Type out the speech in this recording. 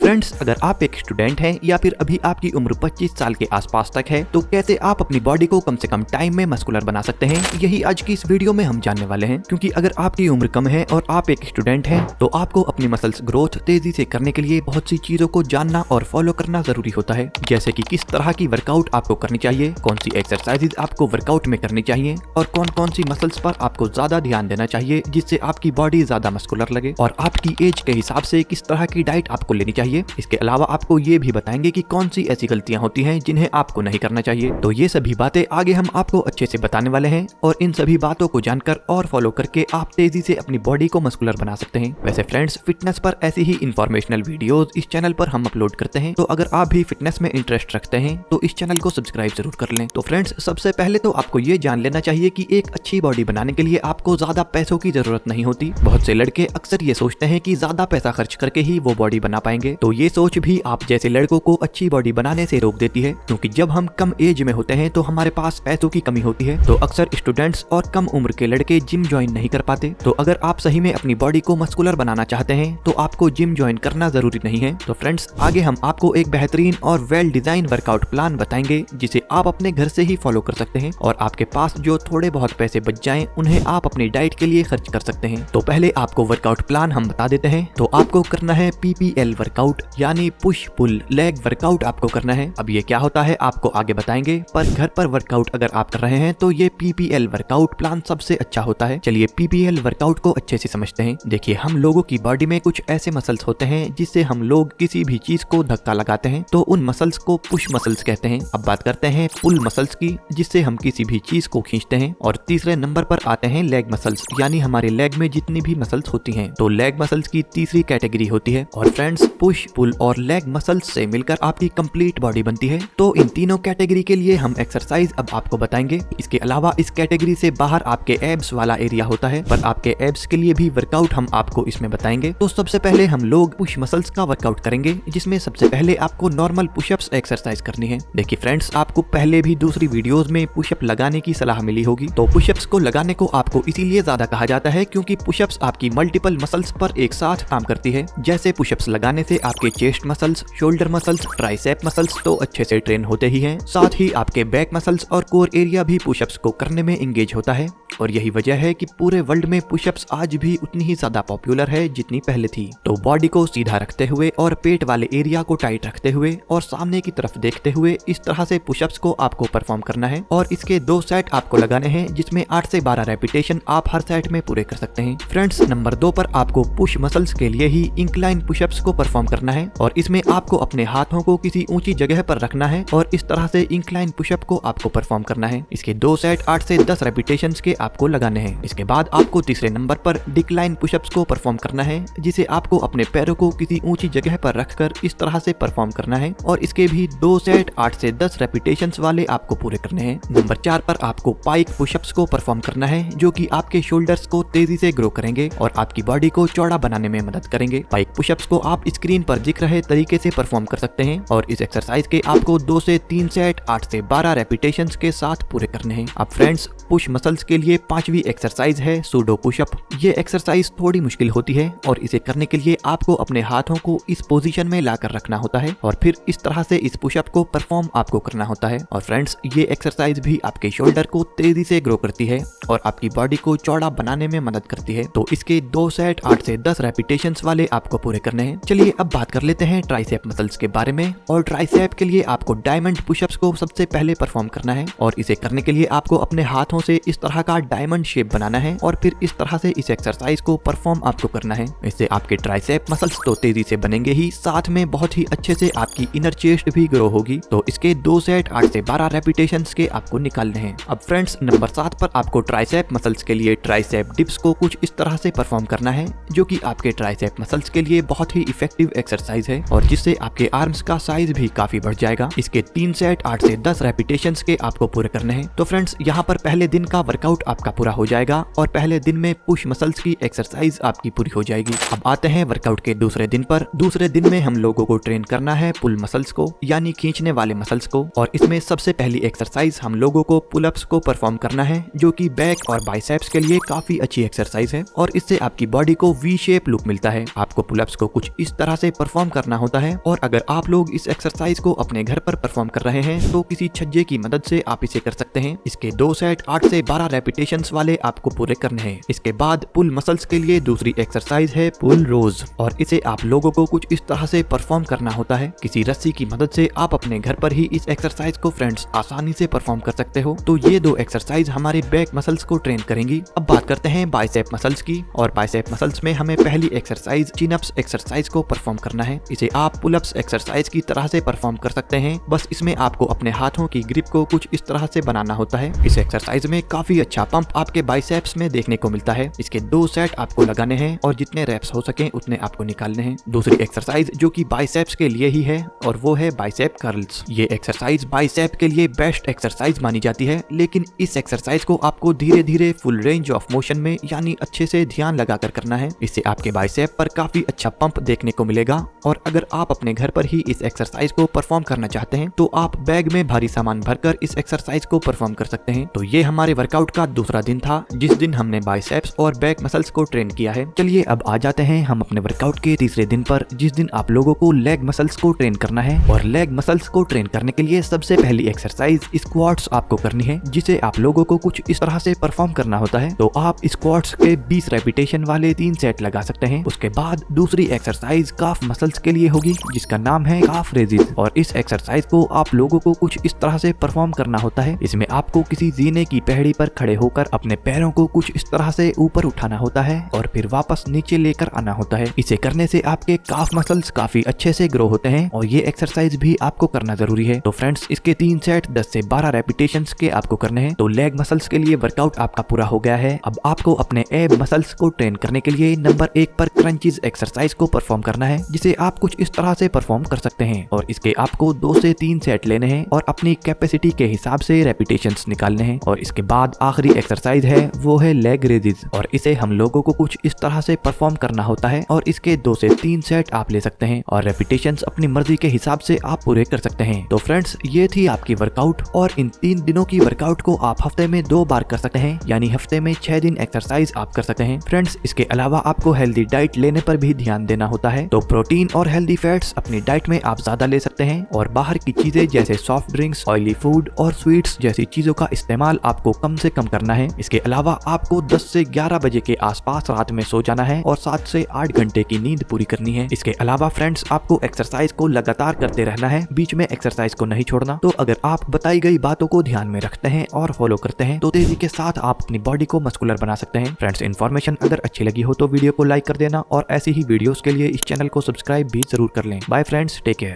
Friends, अगर आप एक स्टूडेंट हैं या फिर अभी आपकी उम्र 25 साल के आसपास तक है तो कैसे आप अपनी बॉडी को कम से कम टाइम में मस्कुलर बना सकते हैं, यही आज की इस वीडियो में हम जानने वाले हैं। क्योंकि अगर आपकी उम्र कम है और आप एक स्टूडेंट हैं तो आपको अपनी मसल्स ग्रोथ तेजी से करने के लिए बहुत सी चीजों को जानना और फॉलो करना जरूरी होता है। जैसे कि किस तरह की वर्कआउट आपको करनी चाहिए, कौन सी एक्सरसाइजेज आपको वर्कआउट में करनी चाहिए और कौन कौन सी मसल्स पर आपको ज्यादा ध्यान देना चाहिए जिससे आपकी बॉडी ज्यादा मस्कुलर लगे, और आपकी एज के हिसाब से किस तरह की डाइट आपको लेनी चाहिए। इसके अलावा आपको ये भी बताएंगे कि कौन सी ऐसी गलतियां होती हैं जिन्हें आपको नहीं करना चाहिए। तो ये सभी बातें आगे हम आपको अच्छे से बताने वाले हैं और इन सभी बातों को जानकर और फॉलो करके आप तेजी से अपनी बॉडी को मस्कुलर बना सकते हैं। वैसे फ्रेंड्स, फिटनेस पर ऐसी ही इंफॉर्मेशनल वीडियोस इस चैनल पर हम अपलोड करते हैं, तो अगर आप भी फिटनेस में इंटरेस्ट रखते हैं तो इस चैनल को सब्सक्राइब जरूर कर लें। तो फ्रेंड्स, सबसे पहले तो आपको ये जान लेना चाहिए कि एक अच्छी बॉडी बनाने के लिए आपको ज्यादा पैसों की जरूरत नहीं होती। बहुत से लड़के अक्सर ये सोचते हैं कि ज्यादा पैसा खर्च करके ही वो बॉडी बना पाएंगे, तो ये सोच भी आप जैसे लड़कों को अच्छी बॉडी बनाने से रोक देती है। क्योंकि जब हम कम एज में होते हैं तो हमारे पास पैसों की कमी होती है, तो अक्सर स्टूडेंट्स और कम उम्र के लड़के जिम ज्वाइन नहीं कर पाते। तो अगर आप सही में अपनी बॉडी को मस्कुलर बनाना चाहते हैं तो आपको जिम ज्वाइन करना जरूरी नहीं है। तो फ्रेंड्स, आगे हम आपको एक बेहतरीन और वेल डिजाइन वर्कआउट प्लान बताएंगे जिसे आप अपने घर से ही फॉलो कर सकते हैं, और आपके पास जो थोड़े बहुत पैसे बच जाएं उन्हें आप अपनी डाइट के लिए खर्च कर सकते हैं। तो पहले आपको वर्कआउट प्लान हम बता देते हैं। तो आपको करना है PPL वर्कआउट, यानी पुश पुल लेग वर्कआउट आपको करना है। अब ये क्या होता है आपको आगे बताएंगे, पर घर पर वर्कआउट अगर आप कर रहे हैं तो ये PPL वर्कआउट प्लान सबसे अच्छा होता है। चलिए PPL वर्कआउट को अच्छे से समझते हैं। देखिए, हम लोगों की बॉडी में कुछ ऐसे मसल्स होते हैं जिससे हम लोग किसी भी चीज को धक्का लगाते हैं, तो उन मसल्स को पुश मसल्स कहते हैं। अब बात करते हैं पुल मसल्स की, जिससे हम किसी भी चीज को खींचते हैं। और तीसरे नंबर पर आते हैं लेग मसल्स, यानी हमारे लेग में जितनी भी मसल्स होती हैं। तो लेग मसल्स की तीसरी कैटेगरी होती है। और फ्रेंड्स, पुश पुल और लेग मसल्स से मिलकर आपकी कंप्लीट बॉडी बनती है। तो इन तीनों कैटेगरी के लिए हम एक्सरसाइज अब आपको बताएंगे। इसके अलावा इस कैटेगरी से बाहर आपके एब्स वाला एरिया होता है, पर आपके एब्स के लिए भी वर्कआउट हम आपको इसमें बताएंगे। तो सबसे पहले हम लोग पुश मसल्स का वर्कआउट करेंगे, जिसमें सबसे पहले आपको नॉर्मल पुशअप्स एक्सरसाइज करनी है। देखिए फ्रेंड्स, आपको पहले भी दूसरी वीडियोस में पुशअप लगाने की सलाह मिली होगी। तो पुशअप्स को लगाने को आपको इसीलिए ज्यादा कहा जाता है क्योंकि पुशअप्स आपकी मल्टीपल मसल्स पर एक साथ काम करती है। जैसे पुशअप्स लगाने से आपके chest muscles, shoulder muscles, tricep muscles तो अच्छे से ट्रेन होते ही हैं, साथ ही आपके बैक मसल्स और कोर एरिया भी पुशअप्स को करने में एंगेज होता है। और यही वजह है कि पूरे वर्ल्ड में पुशअप्स आज भी उतनी ही ज्यादा पॉपुलर है जितनी पहले थी। तो बॉडी को सीधा रखते हुए और पेट वाले एरिया को टाइट रखते हुए और सामने की तरफ देखते हुए इस तरह से पुशअप्स को आपको परफॉर्म करना है। और इसके 2 सेट आपको लगाने हैं, जिसमें 8 से 12 रेपिटेशन आप हर सेट में पूरे कर सकते हैं। फ्रेंड्स, नंबर 2 पर आपको पुश मसल्स के लिए ही इंक्लाइन पुशअप्स को परफॉर्म करना है, और इसमें आपको अपने हाथों को किसी ऊंची जगह पर रखना है और इस तरह से इंक्लाइन पुशअप को आपको परफॉर्म करना है। इसके 2 सेट 8 से 10 रेपिटेशन के आपको लगाने हैं। इसके बाद आपको तीसरे नंबर पर डिक्लाइन पुशअप्स को परफॉर्म करना है, जिसे आपको अपने पैरों को किसी ऊंची जगह पर रखकर इस तरह से परफॉर्म करना है, और इसके भी 2 सेट 8 से 10 रेपिटेशंस वाले आपको पूरे करने हैं। नंबर 4 पर आपको पाइक पुशअप्स को परफॉर्म करना है, जो कि आपके शोल्डर्स को तेजी से ग्रो करेंगे और आपकी बॉडी को चौड़ा बनाने में मदद करेंगे। पाइक पुशअप्स को आप स्क्रीन पर दिख रहे तरीके से परफॉर्म कर सकते हैं, और इस एक्सरसाइज के आपको 2 से 3 सेट 8 से 12 रेपिटेशंस के साथ पूरे करने हैं। अब फ्रेंड्स, पुश मसल्स के लिए 5वीं एक्सरसाइज है सूडो पुशअप। ये एक्सरसाइज थोड़ी मुश्किल होती है, और इसे करने के लिए आपको अपने हाथों को इस पोजीशन में लाकर रखना होता है और फिर इस तरह से इस पुशअप को परफॉर्म आपको करना होता है। और फ्रेंड्स, ये एक्सरसाइज भी आपके शोल्डर को तेजी से ग्रो करती है और आपकी बॉडी को चौड़ा बनाने में मदद करती है। तो इसके 2 सेट 8 से 10 रेपिटेशंस वाले आपको पूरे करने हैं। चलिए अब बात कर लेते हैं ट्राइसेप मसल्स के बारे में। और ट्राइसेप के लिए आपको डायमंड पुशअप्स को सबसे पहले परफॉर्म करना है, और इसे करने के लिए आपको अपने हाथों से इस तरह का डायमंड शेप बनाना है और फिर इस तरह से इस एक्सरसाइज को परफॉर्म आपको करना है। इससे आपके ट्राइसेप मसल्स तो तेजी से बनेंगे ही, साथ में बहुत ही अच्छे से आपकी इनर चेस्ट भी ग्रो होगी। तो इसके 2 सेट 8 से 12 रेपिटेशंस के आपको निकालने हैं। अब फ्रेंड्स, नंबर 7 पर आपको ट्राइसेप मसल्स के लिए ट्राइसेप डिप्स को कुछ इस तरह से परफॉर्म करना है, जो कि आपके ट्राइसेप मसल्स के लिए बहुत ही इफेक्टिव एक्सरसाइज है और जिससे आपके आर्म्स का साइज भी काफी बढ़ जाएगा। इसके 3 सेट 8 से 10 रेपिटेशंस के आपको पूरे करने हैं। तो फ्रेंड्स, यहाँ पर पहले दिन का वर्कआउट आपका पूरा हो जाएगा और पहले दिन में पुश मसल्स की एक्सरसाइज आपकी पूरी हो जाएगी। अब आते हैं वर्कआउट के दूसरे दिन पर। दूसरे दिन में हम लोगों को ट्रेन करना है पुल मसल्स को, यानी खींचने वाले मसल्स को, और इसमें सबसे पहली एक्सरसाइज हम लोगों को पुलअप्स को परफॉर्म करना है, जो कि बैक और बाइसेप्स के लिए काफी अच्छी एक्सरसाइज है और इससे आपकी बॉडी को वी शेप लुक मिलता है। आपको पुलअप्स को कुछ इस तरह से परफॉर्म करना होता है। और अगर आप लोग इस एक्सरसाइज को अपने घर पर परफॉर्म कर रहे हैं तो किसी छज्जे की मदद से आप इसे कर सकते हैं। इसके 2 सेट 8 से 12 रेपिटेशंस वाले आपको पूरे करने हैं। इसके बाद पुल मसल्स के लिए दूसरी एक्सरसाइज है पुल रोज, और इसे आप लोगों को कुछ इस तरह से परफॉर्म करना होता है। किसी रस्सी की मदद से आप अपने घर पर ही इस एक्सरसाइज को फ्रेंड्स आसानी से परफॉर्म कर सकते हो। तो ये 2 एक्सरसाइज हमारे बैक मसल्स को ट्रेन करेंगी। अब बात करते हैं बाइसेप मसल्स की, और बाइसेप मसल्स में हमें पहली एक्सरसाइज चिन अप्स एक्सरसाइज को परफॉर्म करना है। इसे आप पुल अप्स एक्सरसाइज की तरह से परफॉर्म कर सकते हैं, बस इसमें आपको अपने हाथों की ग्रिप को कुछ इस तरह से बनाना होता है। इस एक्सरसाइज में काफी अच्छा पंप आपके बाइसेप्स में देखने को मिलता है। इसके 2 सेट आपको लगाने हैं और जितने रेप्स हो सके उतने आपको निकालने हैं। दूसरी एक्सरसाइज जो कि बाइसेप्स के लिए ही है और वो है बाइसेप कर्ल्स। ये एक्सरसाइज बाइसेप के लिए बेस्ट एक्सरसाइज मानी जाती है, लेकिन इस एक्सरसाइज को आपको धीरे धीरे फुल रेंज ऑफ मोशन में यानी अच्छे से ध्यान लगाकर करना है। इससे आपके बाइसेप पर काफी अच्छा पंप देखने को मिलेगा। और अगर आप अपने घर पर ही इस एक्सरसाइज को परफॉर्म करना चाहते हैं तो आप बैग में भारी सामान भरकर इस एक्सरसाइज को परफॉर्म कर सकते हैं। तो ये हमारे वर्कआउट का दूसरा दिन था, जिस दिन हमने बाइसेप्स और बैक मसल्स को ट्रेन किया है। चलिए अब आ जाते हैं हम अपने वर्कआउट के तीसरे दिन पर, जिस दिन आप लोगों को लेग मसल्स को ट्रेन करना है। और लेग मसल्स को ट्रेन करने के लिए सबसे पहली एक्सरसाइज स्क्वाट्स आपको करनी है, जिसे आप लोगों को कुछ इस तरह से परफॉर्म करना होता है। तो आप स्क्वाट्स के 20 रेपिटेशन वाले 3 सेट लगा सकते हैं। उसके बाद दूसरी एक्सरसाइज काफ मसल्स के लिए होगी, जिसका नाम है काफ रेजिज। और इस एक्सरसाइज को आप लोगों को कुछ इस तरह से परफॉर्म करना होता है। इसमें आपको किसी जीने की पहड़ी पर खड़े होकर अपने पैरों को कुछ इस तरह से ऊपर उठाना होता है और फिर वापस नीचे लेकर आना होता है। इसे करने से आपके काफ मसल्स काफी अच्छे से ग्रो होते हैं और ये एक्सरसाइज भी आपको करना जरूरी है। तो फ्रेंड्स, इसके 3 सेट 10 से 12 रेपिटेशंस के आपको करने हैं। तो लेग मसल्स के लिए वर्कआउट आपका पूरा हो गया है। अब आपको अपने एब मसल्स को ट्रेन करने के लिए नंबर 1 पर क्रंचीज एक्सरसाइज को परफॉर्म करना है, जिसे आप कुछ इस तरह से परफॉर्म कर सकते हैं। और इसके आपको 2 से 3 सेट लेने हैं और अपनी कैपेसिटी के हिसाब से रेपिटेशंस निकालने हैं। और इसके बाद आखिरी एक्सरसाइज है वो है लेग रेजिज, और इसे हम लोगों को कुछ इस तरह से परफॉर्म करना होता है। और इसके 2 से 3 सेट आप ले सकते हैं और रेपिटेशंस अपनी मर्जी के हिसाब से आप पूरे कर सकते हैं। तो फ्रेंड्स, ये थी आपकी वर्कआउट, और इन 3 दिनों की वर्कआउट को आप हफ्ते में 2 बार कर सकते हैं, यानी हफ्ते में 6 दिन एक्सरसाइज आप कर सकते हैं। फ्रेंड्स, इसके अलावा आपको हेल्दी डाइट लेने पर भी ध्यान देना होता है। तो प्रोटीन और हेल्दी फैट्स अपनी डाइट में आप ज्यादा ले सकते हैं, और बाहर की चीजें जैसे सॉफ्ट ड्रिंक्स, ऑयली फूड और स्वीट्स जैसी चीजों का इस्तेमाल आपको कम से कम करना है। इसके अलावा आपको 10 से 11 बजे के आसपास रात में सो जाना है और 7 से 8 घंटे की नींद पूरी करनी है। इसके अलावा फ्रेंड्स, आपको एक्सरसाइज को लगातार करते रहना है, बीच में एक्सरसाइज को नहीं छोड़ना। तो अगर आप बताई गई बातों को ध्यान में रखते हैं और फॉलो करते हैं तो तेजी के साथ आप अपनी बॉडी को मस्कुलर बना सकते हैं। फ्रेंड्स, इन्फॉर्मेशन अगर अच्छी लगी हो तो वीडियो को लाइक कर देना और ऐसी ही वीडियोस के लिए इस चैनल को सब्सक्राइब भी जरूर कर लें। Bye friends, take care.